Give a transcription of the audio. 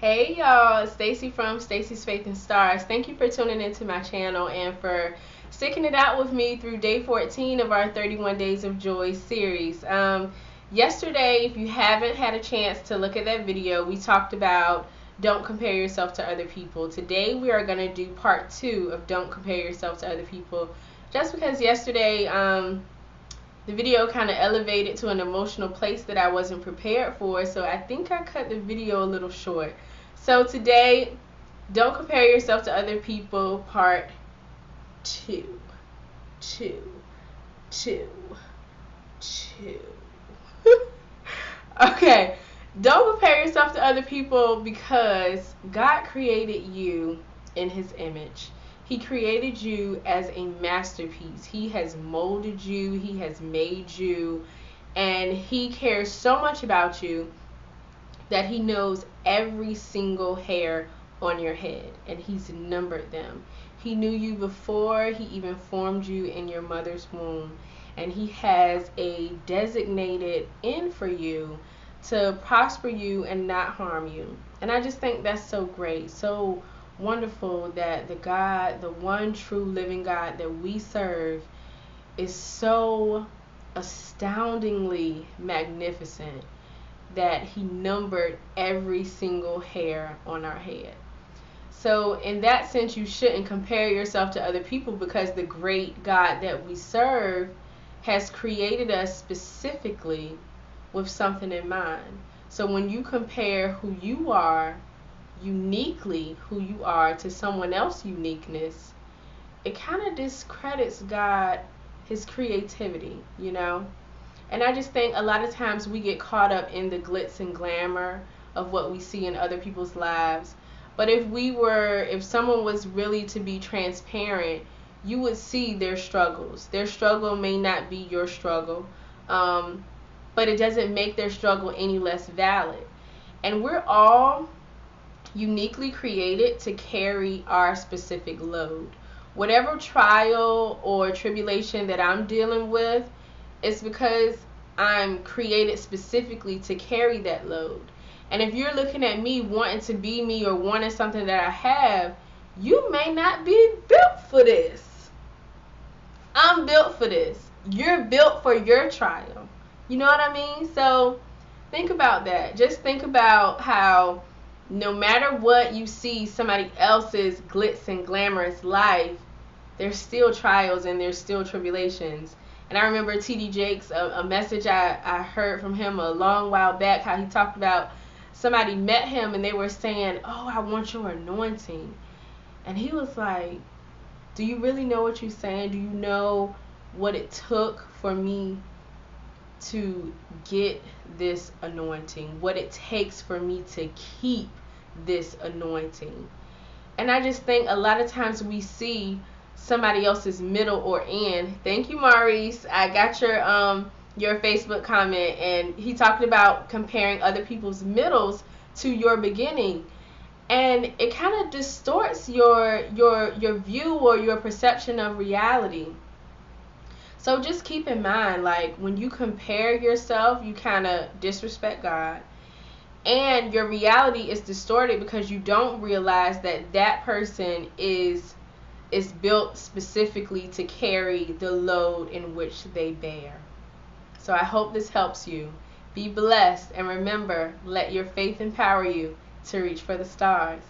Hey y'all, it's Stacy from Stacy's Faith and Stars. Thank you for tuning into my channel and for sticking it out with me through day 14 of our 31 Days of Joy series. Yesterday, if you haven't had a chance to look at that video, we talked about don't compare yourself to other people. Today we are going to do part 2 of don't compare yourself to other people. Just because yesterday the video kind of elevated to an emotional place that I wasn't prepared for, so I think I cut the video a little short. So today, don't compare yourself to other people, part 2. Okay, don't compare yourself to other people because God created you in His image. He created you as a masterpiece. He has molded you. He has made you. And He cares so much about you that He knows every single hair on your head. And He's numbered them. He knew you before He even formed you in your mother's womb. And He has a designated end for you to prosper you and not harm you. And I just think that's so great. So wonderful that the one true living God that we serve is so astoundingly magnificent that He numbered every single hair on our head. So in that sense, you shouldn't compare yourself to other people because the great God that we serve has created us specifically with something in mind. So when you compare who you are uniquely to someone else's uniqueness, it kind of discredits God, His creativity, you know? And I just think a lot of times we get caught up in the glitz and glamour of what we see in other people's lives. But if someone was really to be transparent, you would see their struggles. Their struggle may not be your struggle, but it doesn't make their struggle any less valid. And we're all uniquely created to carry our specific load. Whatever trial or tribulation that I'm dealing with, it's because I'm created specifically to carry that load. And if you're looking at me wanting to be me or wanting something that I have, you may not be built for this. I'm built for this. You're built for your trial. You know what I mean? So think about that. Just think about how no matter what you see somebody else's glitz and glamorous life, there's still trials and there's still tribulations. And I remember T.D. Jakes, a message I heard from him a long while back, how he talked about somebody met him and they were saying, "Oh, I want your anointing." And he was like, "Do you really know what you're saying? Do you know what it took for me to get this anointing? What it takes for me to keep this anointing?" And I just think a lot of times we see somebody else's middle or end. Thank you, Maurice. I got your Facebook comment, and he talked about comparing other people's middles to your beginning. And it kind of distorts your view or your perception of reality. So just keep in mind, like, when you compare yourself, you kind of disrespect God. And your reality is distorted because you don't realize that that person is built specifically to carry the load in which they bear. So I hope this helps you. Be blessed, and remember, let your faith empower you to reach for the stars.